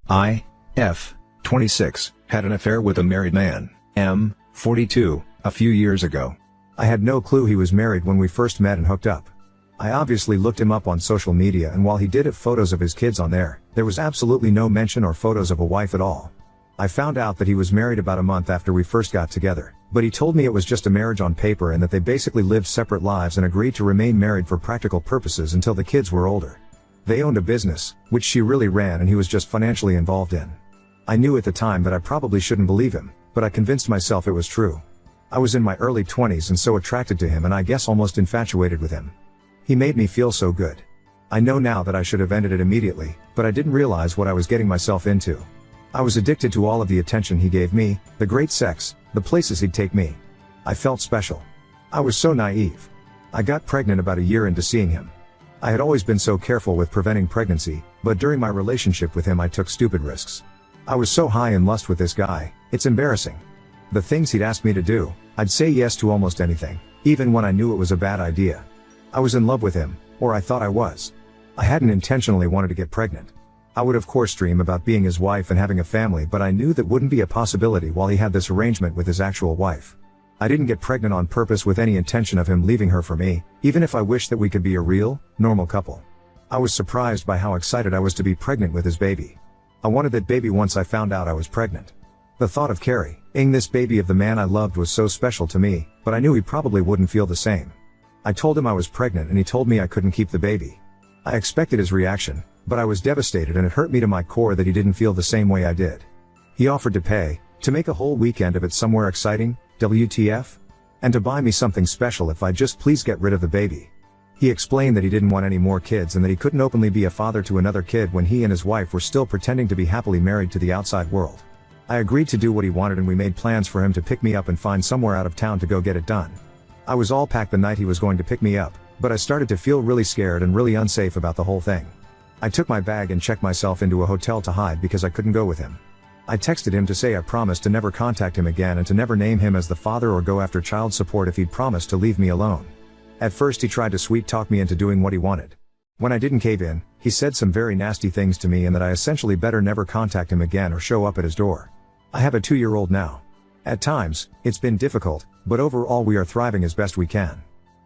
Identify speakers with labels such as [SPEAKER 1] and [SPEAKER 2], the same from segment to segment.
[SPEAKER 1] I, F, 26, had an affair with a married man, M, 42, a few years ago. I had no clue he was married when we first met and hooked up. I obviously looked him up on social media, and while he did have photos of his kids on there was absolutely no mention or photos of a wife at all. I found out that he was married about a month after we first got together, but he told me it was just a marriage on paper and that they basically lived separate lives and agreed to remain married for practical purposes until the kids were older. They owned a business, which she really ran, and he was just financially involved in. I knew at the time that I probably shouldn't believe him, but I convinced myself it was true. I was in my early 20s and so attracted to him, and I guess almost infatuated with him. He made me feel so good. I know now that I should have ended it immediately, but I didn't realize what I was getting myself into. I was addicted to all of the attention he gave me, the great sex, the places he'd take me. I felt special. I was so naive. I got pregnant about a year into seeing him. I had always been so careful with preventing pregnancy, but during my relationship with him I took stupid risks. I was so high in lust with this guy, it's embarrassing. The things he'd ask me to do, I'd say yes to almost anything, even when I knew it was a bad idea. I was in love with him, or I thought I was. I hadn't intentionally wanted to get pregnant. I would of course dream about being his wife and having a family, but I knew that wouldn't be a possibility while he had this arrangement with his actual wife. I didn't get pregnant on purpose with any intention of him leaving her for me, even if I wished that we could be a real, normal couple. I was surprised by how excited I was to be pregnant with his baby. I wanted that baby once I found out I was pregnant. The thought of carrying this baby of the man I loved was so special to me, but I knew he probably wouldn't feel the same. I told him I was pregnant and he told me I couldn't keep the baby. I expected his reaction, but I was devastated, and it hurt me to my core that he didn't feel the same way I did. He offered to pay, to make a whole weekend of it somewhere exciting, WTF? And to buy me something special if I'd just please get rid of the baby. He explained that he didn't want any more kids and that he couldn't openly be a father to another kid when he and his wife were still pretending to be happily married to the outside world. I agreed to do what he wanted, and we made plans for him to pick me up and find somewhere out of town to go get it done. I was all packed the night he was going to pick me up, but I started to feel really scared and really unsafe about the whole thing. I took my bag and checked myself into a hotel to hide because I couldn't go with him. I texted him to say I promised to never contact him again and to never name him as the father or go after child support if he'd promised to leave me alone. At first he tried to sweet talk me into doing what he wanted. When I didn't cave in, he said some very nasty things to me and that I essentially better never contact him again or show up at his door. I have a 2-year-old now. At times, it's been difficult, but overall we are thriving as best we can.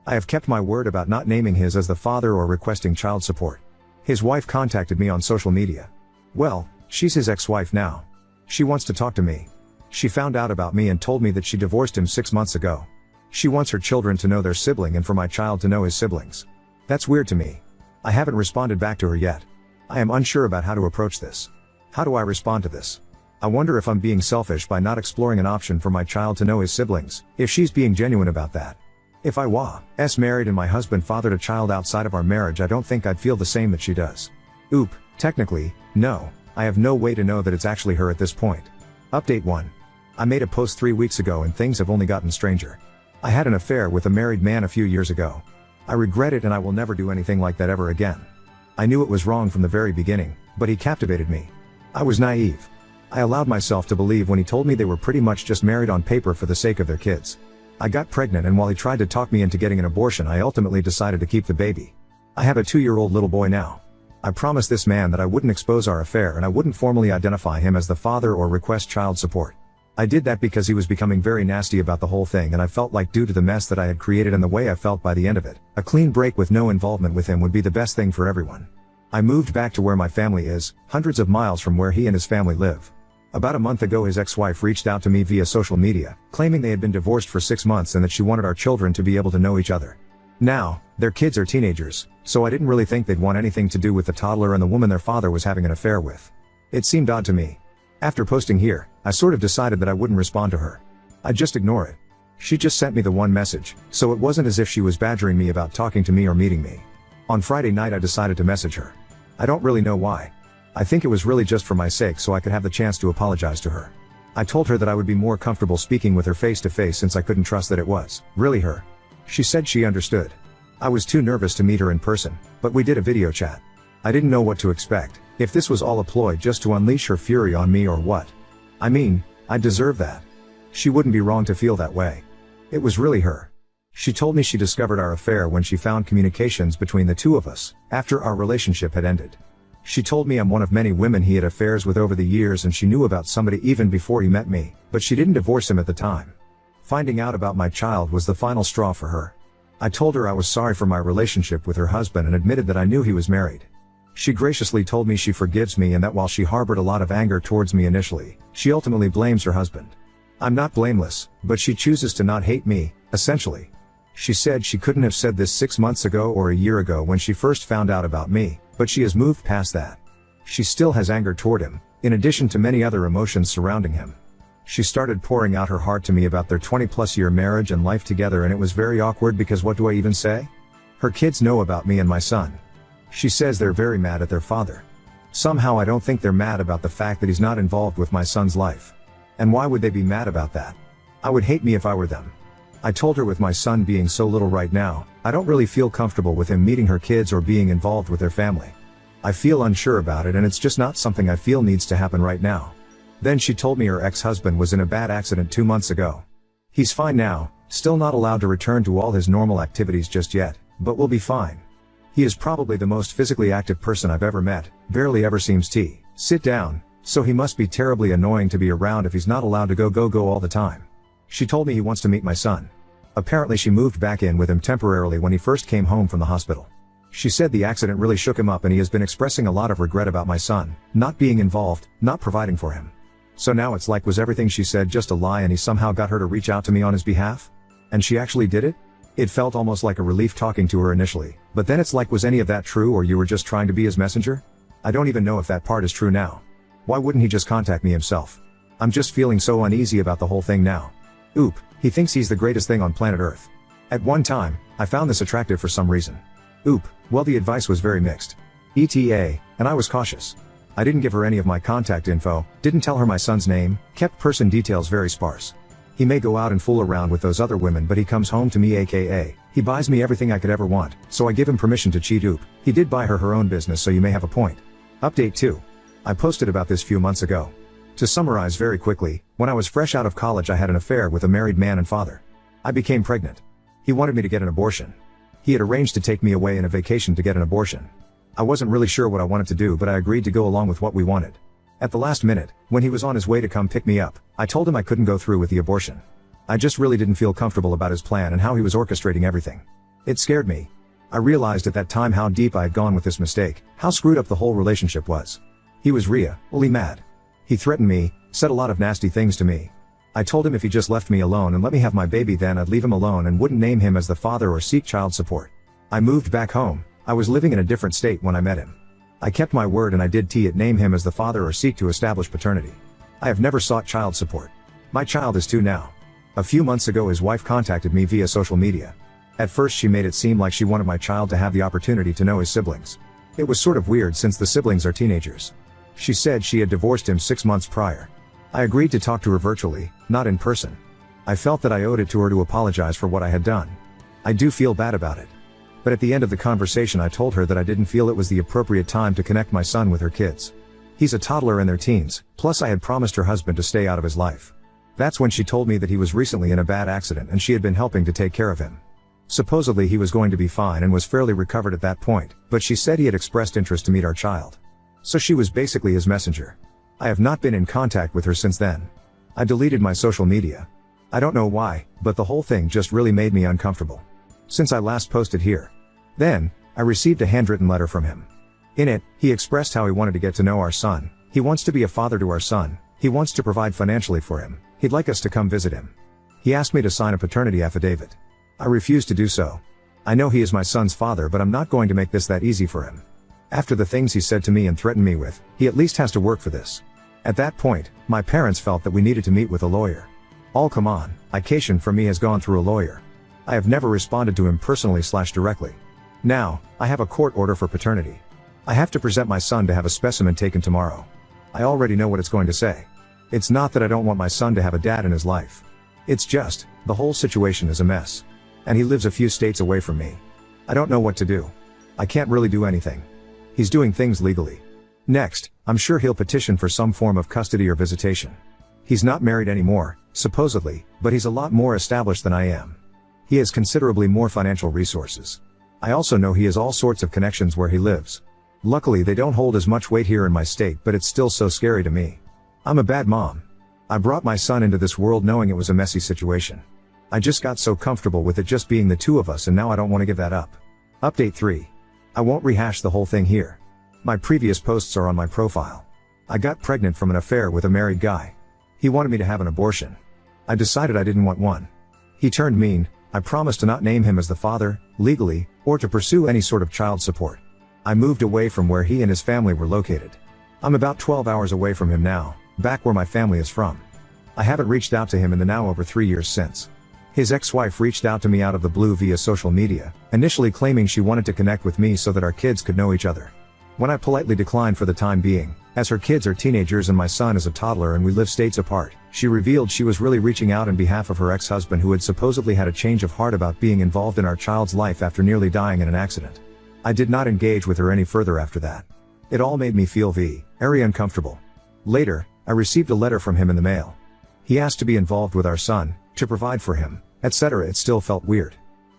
[SPEAKER 1] I have kept my word about not naming his as the father or requesting child support. His wife contacted me on social media. Well, she's his ex-wife now. She wants to talk to me. She found out about me and told me that she divorced him 6 months ago. She wants her children to know their sibling and for my child to know his siblings. That's weird to me. I haven't responded back to her yet. I am unsure about how to approach this. How do I respond to this? I wonder if I'm being selfish by not exploring an option for my child to know his siblings, if she's being genuine about that. If I was married and my husband fathered a child outside of our marriage, I don't think I'd feel the same that she does. Oop, technically, no. I have no way to know that it's actually her at this point. Update 1. I made a post 3 weeks ago and things have only gotten stranger. I had an affair with a married man a few years ago. I regret it and I will never do anything like that ever again. I knew it was wrong from the very beginning, but he captivated me. I was naive. I allowed myself to believe when he told me they were pretty much just married on paper for the sake of their kids. I got pregnant, and while he tried to talk me into getting an abortion, I ultimately decided to keep the baby. I have a 2-year-old little boy now. I promised this man that I wouldn't expose our affair and I wouldn't formally identify him as the father or request child support. I did that because he was becoming very nasty about the whole thing, and I felt like due to the mess that I had created and the way I felt by the end of it, a clean break with no involvement with him would be the best thing for everyone. I moved back to where my family is, hundreds of miles from where he and his family live. About a month ago his ex-wife reached out to me via social media, claiming they had been divorced for 6 months and that she wanted our children to be able to know each other. Now, their kids are teenagers, so I didn't really think they'd want anything to do with the toddler and the woman their father was having an affair with. It seemed odd to me. After posting here, I sort of decided that I wouldn't respond to her. I'd just ignore it. She just sent me the one message, so it wasn't as if she was badgering me about talking to me or meeting me. On Friday night I decided to message her. I don't really know why. I think it was really just for my sake so I could have the chance to apologize to her. I told her that I would be more comfortable speaking with her face to face since I couldn't trust that it was really her. She said she understood. I was too nervous to meet her in person, but we did a video chat. I didn't know what to expect, if this was all a ploy just to unleash her fury on me or what. I mean, I deserve that. She wouldn't be wrong to feel that way. It was really her. She told me she discovered our affair when she found communications between the two of us, after our relationship had ended. She told me I'm one of many women he had affairs with over the years, and she knew about somebody even before he met me, but she didn't divorce him at the time. Finding out about my child was the final straw for her. I told her I was sorry for my relationship with her husband and admitted that I knew he was married. She graciously told me she forgives me and that while she harbored a lot of anger towards me initially, she ultimately blames her husband. I'm not blameless, but she chooses to not hate me, essentially. She said she couldn't have said this 6 months ago or a year ago when she first found out about me, but she has moved past that. She still has anger toward him, in addition to many other emotions surrounding him. She started pouring out her heart to me about their 20-plus year marriage and life together, and it was very awkward because what do I even say? Her kids know about me and my son. She says they're very mad at their father. Somehow I don't think they're mad about the fact that he's not involved with my son's life. And why would they be mad about that? I would hate me if I were them. I told her with my son being so little right now, I don't really feel comfortable with him meeting her kids or being involved with their family. I feel unsure about it, and it's just not something I feel needs to happen right now. Then she told me her ex-husband was in a bad accident 2 months ago. He's fine now, still not allowed to return to all his normal activities just yet, but will be fine. He is probably the most physically active person I've ever met, barely ever seems to sit down, so he must be terribly annoying to be around if he's not allowed to go all the time. She told me he wants to meet my son. Apparently she moved back in with him temporarily when he first came home from the hospital. She said the accident really shook him up and he has been expressing a lot of regret about my son, not being involved, not providing for him. So now it's like, was everything she said just a lie and he somehow got her to reach out to me on his behalf? And she actually did it? It felt almost like a relief talking to her initially, but then it's like, was any of that true, or you were just trying to be his messenger? I don't even know if that part is true now. Why wouldn't he just contact me himself? I'm just feeling so uneasy about the whole thing now. Oop, he thinks he's the greatest thing on planet Earth. At one time, I found this attractive for some reason. Oop, well, the advice was very mixed. ETA, and I was cautious. I didn't give her any of my contact info, didn't tell her my son's name, kept person details very sparse. He may go out and fool around with those other women, but he comes home to me, aka, he buys me everything I could ever want, so I give him permission to cheat. Oop, he did buy her own business, so you may have a point. Update 2. I posted about this few months ago. To summarize very quickly, when I was fresh out of college I had an affair with a married man and father. I became pregnant. He wanted me to get an abortion. He had arranged to take me away in a vacation to get an abortion. I wasn't really sure what I wanted to do, but I agreed to go along with what we wanted. At the last minute, when he was on his way to come pick me up, I told him I couldn't go through with the abortion. I just really didn't feel comfortable about his plan and how he was orchestrating everything. It scared me. I realized at that time how deep I had gone with this mistake, how screwed up the whole relationship was. He was really mad. He threatened me, said a lot of nasty things to me. I told him if he just left me alone and let me have my baby, then I'd leave him alone and wouldn't name him as the father or seek child support. I moved back home. I was living in a different state when I met him. I kept my word and I did name him as the father or seek to establish paternity. I have never sought child support. My child is 2 now. A few months ago his wife contacted me via social media. At first she made it seem like she wanted my child to have the opportunity to know his siblings. It was sort of weird since the siblings are teenagers. She said she had divorced him 6 months prior. I agreed to talk to her virtually, not in person. I felt that I owed it to her to apologize for what I had done. I do feel bad about it. But at the end of the conversation I told her that I didn't feel it was the appropriate time to connect my son with her kids. He's a toddler in their teens, plus I had promised her husband to stay out of his life. That's when she told me that he was recently in a bad accident and she had been helping to take care of him. Supposedly he was going to be fine and was fairly recovered at that point, but she said he had expressed interest to meet our child. So she was basically his messenger. I have not been in contact with her since then. I deleted my social media. I don't know why, but the whole thing just really made me uncomfortable. Since I last posted here. Then, I received a handwritten letter from him. In it, he expressed how he wanted to get to know our son. He wants to be a father to our son. He wants to provide financially for him. He'd like us to come visit him. He asked me to sign a paternity affidavit. I refused to do so. I know he is my son's father, but I'm not going to make this that easy for him. After the things he said to me and threatened me with, he at least has to work for this. At that point, my parents felt that we needed to meet with a lawyer. Come on, Cation from me has gone through a lawyer. I have never responded to him personally/directly. Now, I have a court order for paternity. I have to present my son to have a specimen taken tomorrow. I already know what it's going to say. It's not that I don't want my son to have a dad in his life. It's just, the whole situation is a mess. And he lives a few states away from me. I don't know what to do. I can't really do anything. He's doing things legally. Next, I'm sure he'll petition for some form of custody or visitation. He's not married anymore, supposedly, but he's a lot more established than I am. He has considerably more financial resources. I also know he has all sorts of connections where he lives. Luckily they don't hold as much weight here in my state, but it's still so scary to me. I'm a bad mom. I brought my son into this world knowing it was a messy situation. I just got so comfortable with it just being the two of us, and now I don't want to give that up. Update 3. I won't rehash the whole thing here. My previous posts are on my profile. I got pregnant from an affair with a married guy. He wanted me to have an abortion. I decided I didn't want one. He turned mean. I promised to not name him as the father, legally, or to pursue any sort of child support. I moved away from where he and his family were located. I'm about 12 hours away from him now, back where my family is from. I haven't reached out to him in the now over 3 years since. His ex-wife reached out to me out of the blue via social media, initially claiming she wanted to connect with me so that our kids could know each other. When I politely declined for the time being, as her kids are teenagers and my son is a toddler and we live states apart, she revealed she was really reaching out on behalf of her ex-husband, who had supposedly had a change of heart about being involved in our child's life after nearly dying in an accident. I did not engage with her any further after that. It all made me feel very uncomfortable. Later, I received a letter from him in the mail. He asked to be involved with our son, to provide for him, etc. It still felt weird.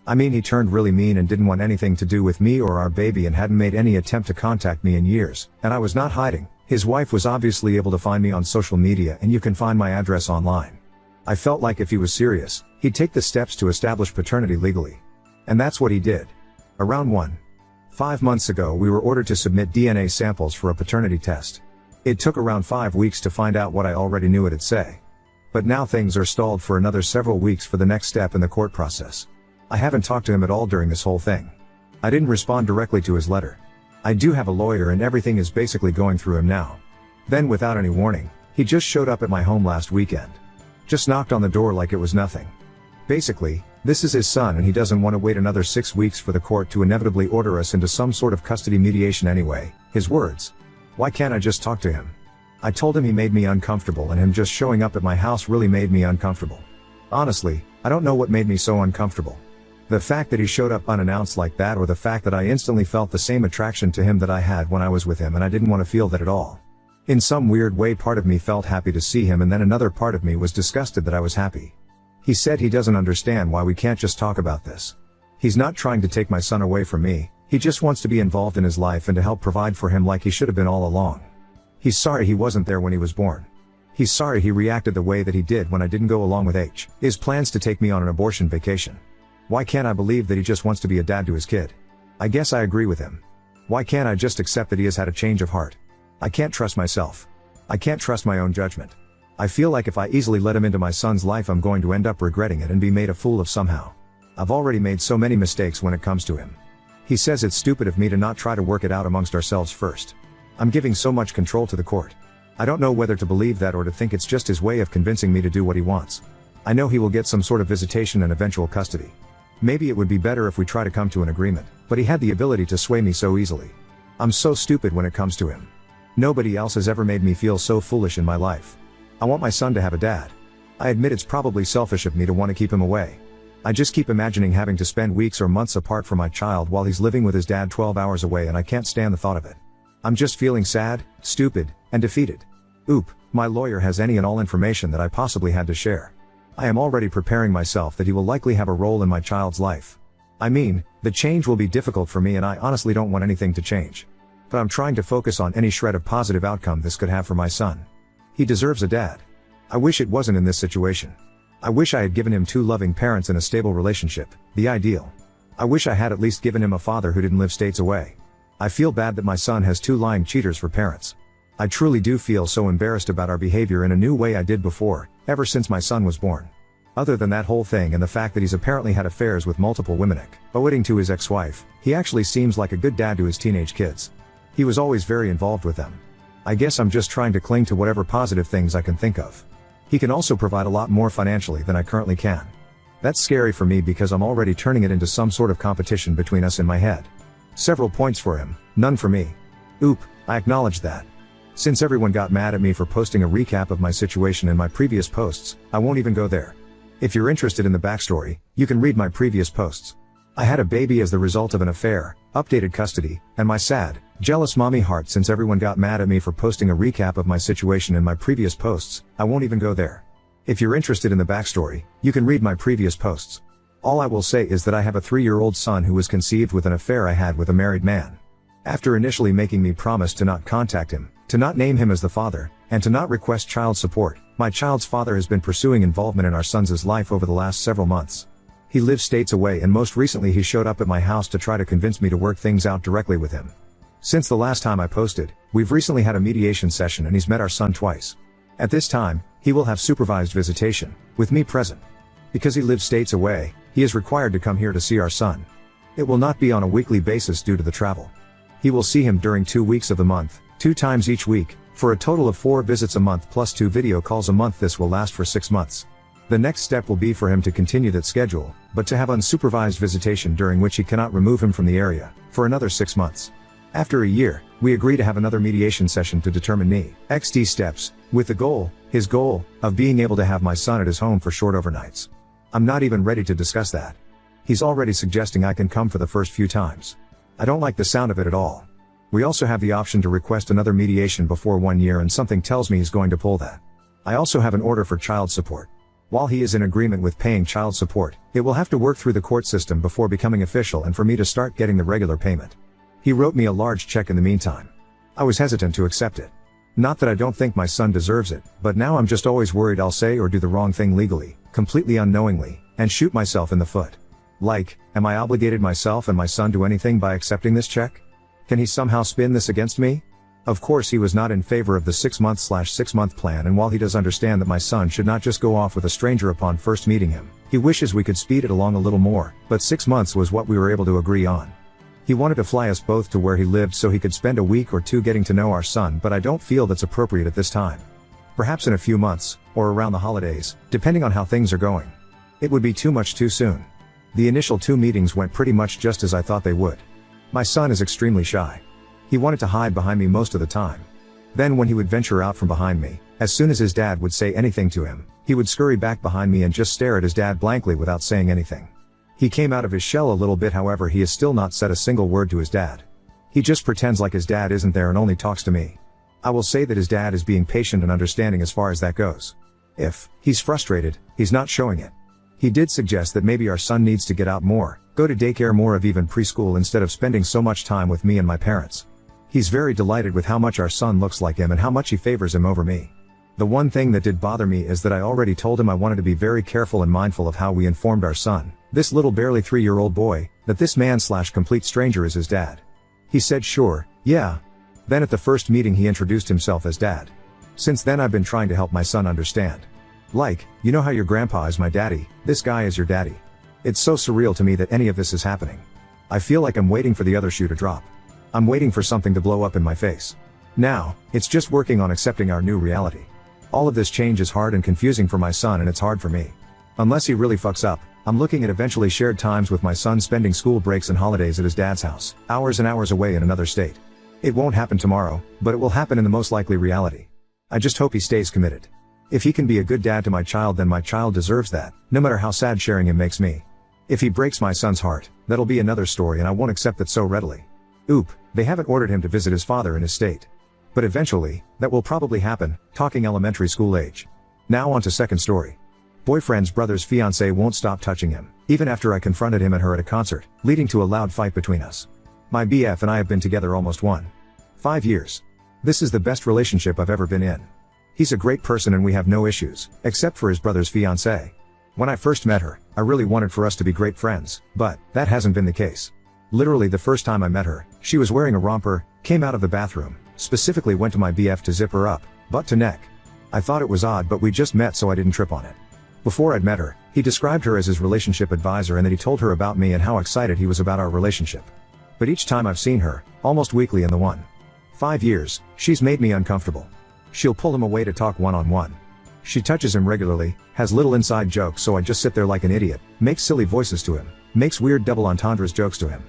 [SPEAKER 1] I mean, he turned really mean and didn't want anything to do with me or our baby and hadn't made any attempt to contact me in years, and I was not hiding. His wife was obviously able to find me on social media, and you can find my address online. I felt like if he was serious, he'd take the steps to establish paternity legally. And that's what he did. Around 5 months ago we were ordered to submit DNA samples for a paternity test. It took around 5 weeks to find out what I already knew it'd say. But now things are stalled for another several weeks for the next step in the court process. I haven't talked to him at all during this whole thing. I didn't respond directly to his letter. I do have a lawyer and everything is basically going through him now. Then without any warning, he just showed up at my home last weekend. Just knocked on the door like it was nothing. Basically, this is his son and he doesn't want to wait another 6 weeks for the court to inevitably order us into some sort of custody mediation anyway. His words. Why can't I just talk to him? I told him he made me uncomfortable, and him just showing up at my house really made me uncomfortable. Honestly, I don't know what made me so uncomfortable. The fact that he showed up unannounced like that, or the fact that I instantly felt the same attraction to him that I had when I was with him, and I didn't want to feel that at all. In some weird way, part of me felt happy to see him, and then another part of me was disgusted that I was happy. He said he doesn't understand why we can't just talk about this. He's not trying to take my son away from me, he just wants to be involved in his life and to help provide for him like he should have been all along. He's sorry he wasn't there when he was born. He's sorry he reacted the way that he did when I didn't go along with his plans to take me on an abortion vacation. Why can't I believe that he just wants to be a dad to his kid? I guess I agree with him. Why can't I just accept that he has had a change of heart? I can't trust myself. I can't trust my own judgment. I feel like if I easily let him into my son's life, I'm going to end up regretting it and be made a fool of somehow. I've already made so many mistakes when it comes to him. He says it's stupid of me to not try to work it out amongst ourselves first. I'm giving so much control to the court. I don't know whether to believe that or to think it's just his way of convincing me to do what he wants. I know he will get some sort of visitation and eventual custody. Maybe it would be better if we try to come to an agreement, but he had the ability to sway me so easily. I'm so stupid when it comes to him. Nobody else has ever made me feel so foolish in my life. I want my son to have a dad. I admit it's probably selfish of me to want to keep him away. I just keep imagining having to spend weeks or months apart from my child while he's living with his dad 12 hours away, and I can't stand the thought of it. I'm just feeling sad, stupid, and defeated. My lawyer has any and all information that I possibly had to share. I am already preparing myself that he will likely have a role in my child's life. I mean, the change will be difficult for me and I honestly don't want anything to change. But I'm trying to focus on any shred of positive outcome this could have for my son. He deserves a dad. I wish it wasn't in this situation. I wish I had given him 2 loving parents in a stable relationship, the ideal. I wish I had at least given him a father who didn't live states away. I feel bad that my son has 2 lying cheaters for parents. I truly do feel so embarrassed about our behavior in a new way I did before, ever since my son was born. Other than that whole thing and the fact that he's apparently had affairs with multiple women, owing to his ex-wife, he actually seems like a good dad to his teenage kids. He was always very involved with them. I guess I'm just trying to cling to whatever positive things I can think of. He can also provide a lot more financially than I currently can. That's scary for me because I'm already turning it into some sort of competition between us in my head. Several points for him, none for me. I acknowledge that. Since everyone got mad at me for posting a recap of my situation in my previous posts, I won't even go there. If you're interested in the backstory, you can read my previous posts. I had a baby as the result of an affair, updated custody, and my sad, jealous mommy heart. Since everyone got mad at me for posting a recap of my situation in my previous posts, I won't even go there. If you're interested in the backstory, you can read my previous posts. All I will say is that I have a 3-year-old son who was conceived with an affair I had with a married man. After initially making me promise to not contact him, to not name him as the father, and to not request child support, my child's father has been pursuing involvement in our son's life over the last several months. He lives states away, and most recently he showed up at my house to try to convince me to work things out directly with him. Since the last time I posted, we've recently had a mediation session and he's met our son twice. At this time, he will have supervised visitation, with me present. Because he lives states away, he is required to come here to see our son. It will not be on a weekly basis due to the travel. He will see him during 2 weeks of the month, 2 times each week, for a total of 4 visits a month plus 2 video calls a month. This will last for 6 months. The next step will be for him to continue that schedule, but to have unsupervised visitation during which he cannot remove him from the area, for another 6 months. After a year, we agree to have another mediation session to determine next steps, with the his goal, of being able to have my son at his home for short overnights. I'm not even ready to discuss that. He's already suggesting I can come for the first few times. I don't like the sound of it at all. We also have the option to request another mediation before 1 year, and something tells me he's going to pull that. I also have an order for child support. While he is in agreement with paying child support, it will have to work through the court system before becoming official and for me to start getting the regular payment. He wrote me a large check in the meantime. I was hesitant to accept it. Not that I don't think my son deserves it, but now I'm just always worried I'll say or do the wrong thing legally, completely unknowingly, and shoot myself in the foot. Like, am I obligated myself and my son to anything by accepting this check? Can he somehow spin this against me? Of course he was not in favor of the 6-month plan, and while he does understand that my son should not just go off with a stranger upon first meeting him, he wishes we could speed it along a little more, but 6 months was what we were able to agree on. He wanted to fly us both to where he lived so he could spend a week or 2 getting to know our son, but I don't feel that's appropriate at this time. Perhaps in a few months, or around the holidays, depending on how things are going. It would be too much too soon. The initial 2 meetings went pretty much just as I thought they would. My son is extremely shy. He wanted to hide behind me most of the time. Then when he would venture out from behind me, as soon as his dad would say anything to him, he would scurry back behind me and just stare at his dad blankly without saying anything. He came out of his shell a little bit, however he has still not said a single word to his dad. He just pretends like his dad isn't there and only talks to me. I will say that his dad is being patient and understanding as far as that goes. If he's frustrated, he's not showing it. He did suggest that maybe our son needs to get out more, go to daycare more of even preschool instead of spending so much time with me and my parents. He's very delighted with how much our son looks like him and how much he favors him over me. The one thing that did bother me is that I already told him I wanted to be very careful and mindful of how we informed our son, this little barely 3-year-old boy, that this man/complete stranger is his dad. He said sure, yeah. Then at the first meeting he introduced himself as dad. Since then I've been trying to help my son understand. Like, you know how your grandpa is my daddy, this guy is your daddy. It's so surreal to me that any of this is happening. I feel like I'm waiting for the other shoe to drop. I'm waiting for something to blow up in my face. Now, it's just working on accepting our new reality. All of this change is hard and confusing for my son, and it's hard for me. Unless he really fucks up, I'm looking at eventually shared times with my son, spending school breaks and holidays at his dad's house, hours and hours away in another state. It won't happen tomorrow, but it will happen in the most likely reality. I just hope he stays committed. If he can be a good dad to my child, then my child deserves that, no matter how sad sharing him makes me. If he breaks my son's heart, that'll be another story, and I won't accept that so readily. They haven't ordered him to visit his father in his state. But eventually, that will probably happen, talking elementary school age. Now on to second story. Boyfriend's brother's fiancée won't stop touching him, even after I confronted him and her at a concert, leading to a loud fight between us. My BF and I have been together almost 5 years. This is the best relationship I've ever been in. He's a great person and we have no issues, except for his brother's fiancée. When I first met her, I really wanted for us to be great friends, but that hasn't been the case. Literally the first time I met her, she was wearing a romper, came out of the bathroom, specifically went to my BF to zip her up, butt to neck. I thought it was odd, but we just met so I didn't trip on it. Before I'd met her, he described her as his relationship advisor and that he told her about me and how excited he was about our relationship. But each time I've seen her, almost weekly in the 5 years, she's made me uncomfortable. She'll pull him away to talk one-on-one. She touches him regularly, has little inside jokes, so I just sit there like an idiot, makes silly voices to him, makes weird double entendres jokes to him.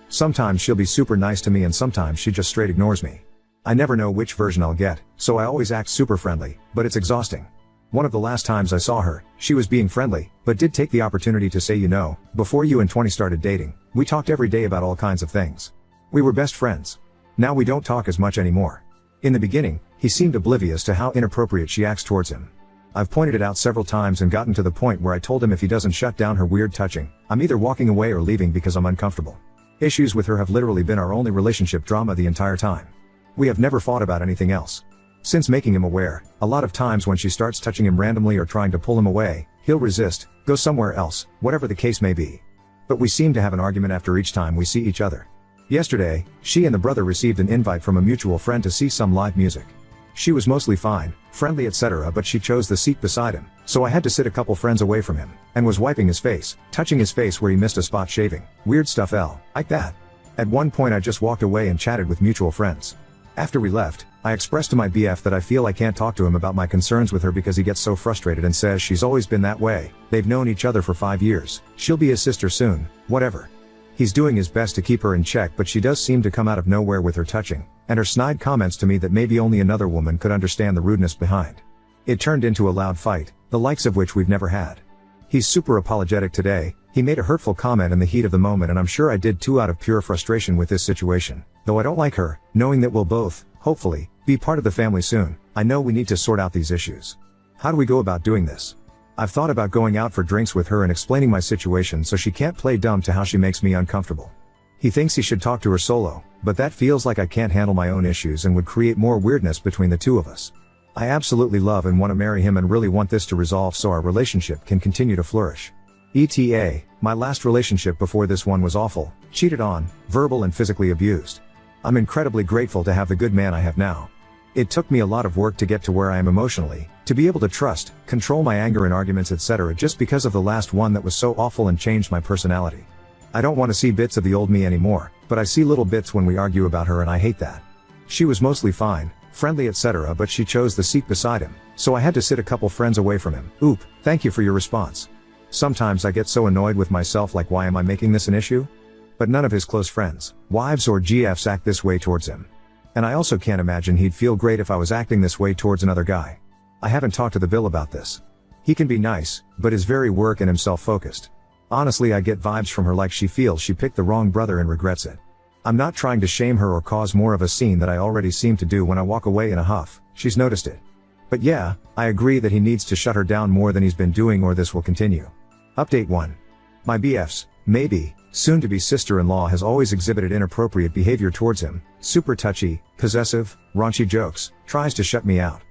[SPEAKER 1] Sometimes she'll be super nice to me and sometimes she just straight ignores me. I never know which version I'll get, so I always act super friendly, but it's exhausting. One of the last times I saw her, she was being friendly, but did take the opportunity to say, you know, before you and 20 started dating, we talked every day about all kinds of things. We were best friends. Now we don't talk as much anymore. In the beginning, he seemed oblivious to how inappropriate she acts towards him. I've pointed it out several times and gotten to the point where I told him if he doesn't shut down her weird touching, I'm either walking away or leaving because I'm uncomfortable. Issues with her have literally been our only relationship drama the entire time. We have never fought about anything else. Since making him aware, a lot of times when she starts touching him randomly or trying to pull him away, he'll resist, go somewhere else, whatever the case may be. But we seem to have an argument after each time we see each other. Yesterday, she and the brother received an invite from a mutual friend to see some live music. She was mostly fine, friendly etc., but she chose the seat beside him, so I had to sit a couple friends away from him, and was wiping his face, touching his face where he missed a spot shaving. Weird stuff like that. At one point I just walked away and chatted with mutual friends. After we left, I expressed to my BF that I feel I can't talk to him about my concerns with her because he gets so frustrated and says she's always been that way, they've known each other for 5 years, she'll be his sister soon, whatever. He's doing his best to keep her in check, but she does seem to come out of nowhere with her touching, and her snide comments to me that maybe only another woman could understand the rudeness behind. It turned into a loud fight, the likes of which we've never had. He's super apologetic today, he made a hurtful comment in the heat of the moment, and I'm sure I did too out of pure frustration with this situation. Though I don't like her, knowing that we'll both, hopefully, be part of the family soon, I know we need to sort out these issues. How do we go about doing this? I've thought about going out for drinks with her and explaining my situation so she can't play dumb to how she makes me uncomfortable. He thinks he should talk to her solo, but that feels like I can't handle my own issues and would create more weirdness between the two of us. I absolutely love and want to marry him and really want this to resolve so our relationship can continue to flourish. ETA, my last relationship before this one was awful, cheated on, verbal and physically abused. I'm incredibly grateful to have the good man I have now. It took me a lot of work to get to where I am emotionally, to be able to trust, control my anger in arguments etc. just because of the last one that was so awful and changed my personality. I don't want to see bits of the old me anymore, but I see little bits when we argue about her and I hate that. She was mostly fine, friendly etc., but she chose the seat beside him, so I had to sit a couple friends away from him. Oop, thank you for your response. Sometimes I get so annoyed with myself, like why am I making this an issue? But none of his close friends, wives or GFs act this way towards him. And I also can't imagine he'd feel great if I was acting this way towards another guy. I haven't talked to the Bill about this. He can be nice, but is very work and himself focused. Honestly, I get vibes from her like she feels she picked the wrong brother and regrets it. I'm not trying to shame her or cause more of a scene that I already seem to do when I walk away in a huff, she's noticed it. But yeah, I agree that he needs to shut her down more than he's been doing or this will continue. Update 1. My BF's, maybe, soon-to-be sister-in-law has always exhibited inappropriate behavior towards him, super touchy, possessive, raunchy jokes, tries to shut me out.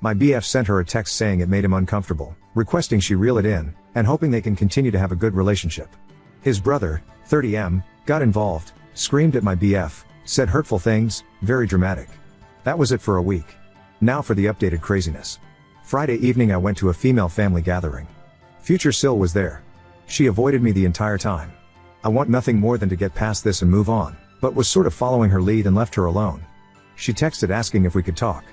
[SPEAKER 1] My BF sent her a text saying it made him uncomfortable, requesting she reel it in, and hoping they can continue to have a good relationship. His brother, 30M, got involved, screamed at my BF, said hurtful things, very dramatic. That was it for a week. Now for the updated craziness. Friday evening I went to a female family gathering. Future Sil was there. She avoided me the entire time. I want nothing more than to get past this and move on, but was sort of following her lead and left her alone. She texted asking if we could talk.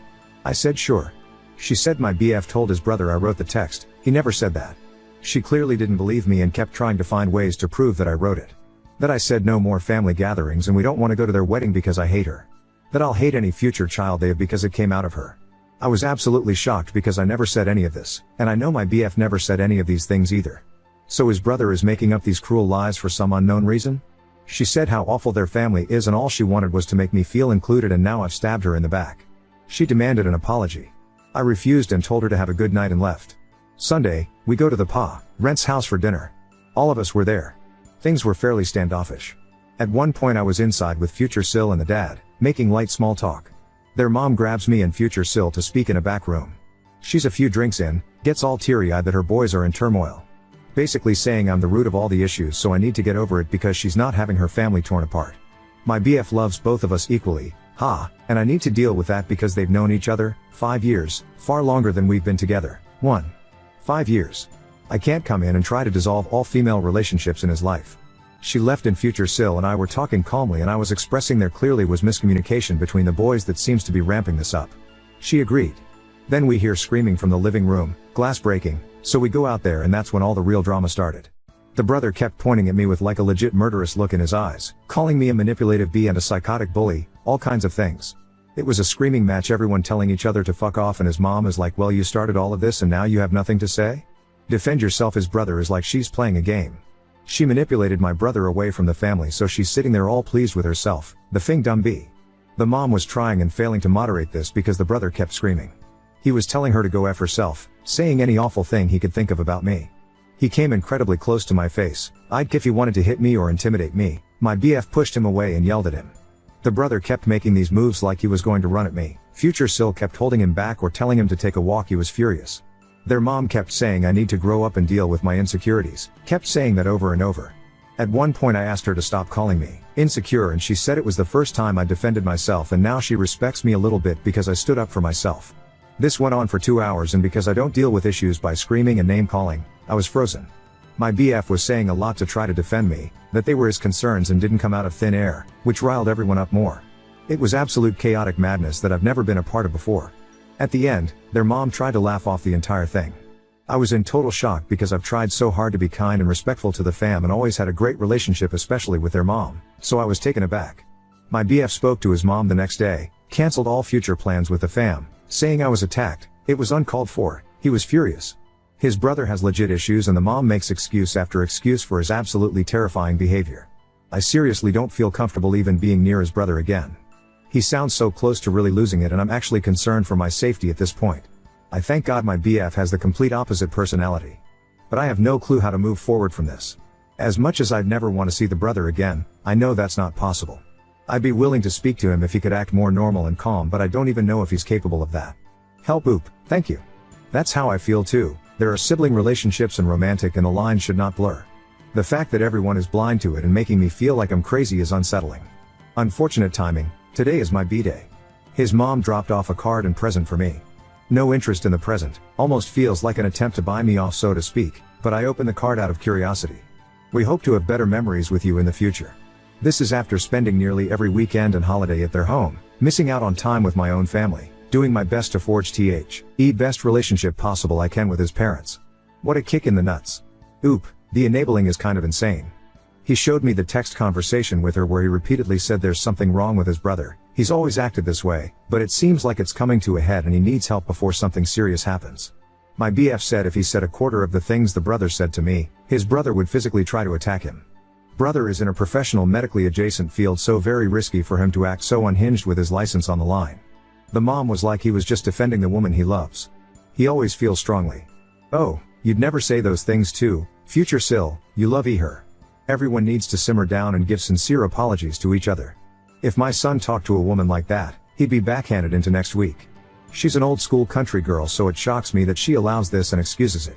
[SPEAKER 1] I said sure. She said my BF told his brother I wrote the text, he never said that. She clearly didn't believe me and kept trying to find ways to prove that I wrote it. That I said no more family gatherings and we don't want to go to their wedding because I hate her. That I'll hate any future child they have because it came out of her. I was absolutely shocked because I never said any of this, and I know my BF never said any of these things either. So his brother is making up these cruel lies for some unknown reason? She said how awful their family is and all she wanted was to make me feel included, and now I've stabbed her in the back. She demanded an apology. I refused and told her to have a good night and left. Sunday, we go to the Pa Rent's house for dinner. All of us were there. Things were fairly standoffish. At one point I was inside with Future Sil and the dad, making light small talk. Their mom grabs me and Future Sil to speak in a back room. She's a few drinks in, gets all teary-eyed that her boys are in turmoil. Basically saying I'm the root of all the issues, so I need to get over it because she's not having her family torn apart. My BF loves both of us equally, and I need to deal with that because they've known each other 5 years, far longer than we've been together. 5 years. I can't come in and try to dissolve all female relationships in his life. She left and Future Sil and I were talking calmly and I was expressing there clearly was miscommunication between the boys that seems to be ramping this up. She agreed. Then we hear screaming from the living room, glass breaking, so we go out there and that's when all the real drama started. The brother kept pointing at me with like a legit murderous look in his eyes, calling me a manipulative bee and a psychotic bully, all kinds of things. It was a screaming match, everyone telling each other to fuck off, and his mom is like, well, you started all of this and now you have nothing to say? Defend yourself. His brother is like, she's playing a game. She manipulated my brother away from the family, so she's sitting there all pleased with herself, the fing dumb bee. The mom was trying and failing to moderate this because the brother kept screaming. He was telling her to go F herself, saying any awful thing he could think of about me. He came incredibly close to my face. I'd if he wanted to hit me or intimidate me, My BF pushed him away and yelled at him. The brother kept making these moves like he was going to run at me. Future Sil kept holding him back or telling him to take a walk. He was furious. Their mom kept saying I need to grow up and deal with my insecurities, kept saying that over and over. At one point I asked her to stop calling me insecure and she said it was the first time I defended myself and now she respects me a little bit because I stood up for myself. This went on for 2 hours and because I don't deal with issues by screaming and name calling, I was frozen. My BF was saying a lot to try to defend me, that they were his concerns and didn't come out of thin air, which riled everyone up more. It was absolute chaotic madness that I've never been a part of before. At the end, their mom tried to laugh off the entire thing. I was in total shock because I've tried so hard to be kind and respectful to the fam and always had a great relationship especially with their mom, so I was taken aback. My BF spoke to his mom the next day, cancelled all future plans with the fam, saying I was attacked, it was uncalled for, he was furious. His brother has legit issues and the mom makes excuse after excuse for his absolutely terrifying behavior. I seriously don't feel comfortable even being near his brother again. He sounds so close to really losing it and I'm actually concerned for my safety at this point. I thank God my BF has the complete opposite personality. But I have no clue how to move forward from this. As much as I'd never want to see the brother again, I know that's not possible. I'd be willing to speak to him if he could act more normal and calm, but I don't even know if he's capable of that. Help Oop, thank you. That's how I feel too. There are sibling relationships and romantic and the lines should not blur. The fact that everyone is blind to it and making me feel like I'm crazy is unsettling. Unfortunate timing, today is my B-day. His mom dropped off a card and present for me. No interest in the present, almost feels like an attempt to buy me off so to speak, but I opened the card out of curiosity. We hope to have better memories with you in the future. This is after spending nearly every weekend and holiday at their home, missing out on time with my own family, doing my best to forge the best relationship possible I can with his parents. What a kick in the nuts. Oop, the enabling is kind of insane. He showed me the text conversation with her where he repeatedly said there's something wrong with his brother. He's always acted this way, but it seems like it's coming to a head and he needs help before something serious happens. My BF said if he said a quarter of the things the brother said to me, his brother would physically try to attack him. Brother is in a professional medically adjacent field, so very risky for him to act so unhinged with his license on the line. The mom was like he was just defending the woman he loves. He always feels strongly. Oh, you'd never say those things too, Future Sil, you love her. Everyone needs to simmer down and give sincere apologies to each other. If my son talked to a woman like that, he'd be backhanded into next week. She's an old school country girl, so it shocks me that she allows this and excuses it.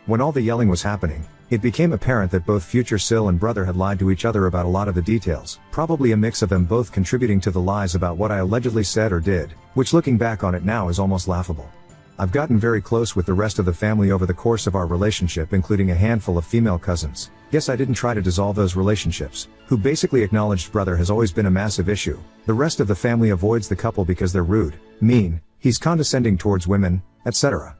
[SPEAKER 1] When all the yelling was happening, it became apparent that both Future Sil and brother had lied to each other about a lot of the details, probably a mix of them both contributing to the lies about what I allegedly said or did, which looking back on it now is almost laughable. I've gotten very close with the rest of the family over the course of our relationship, including a handful of female cousins. Yes, I didn't try to dissolve those relationships, who basically acknowledged brother has always been a massive issue. The rest of the family avoids the couple because they're rude, mean, he's condescending towards women, etc.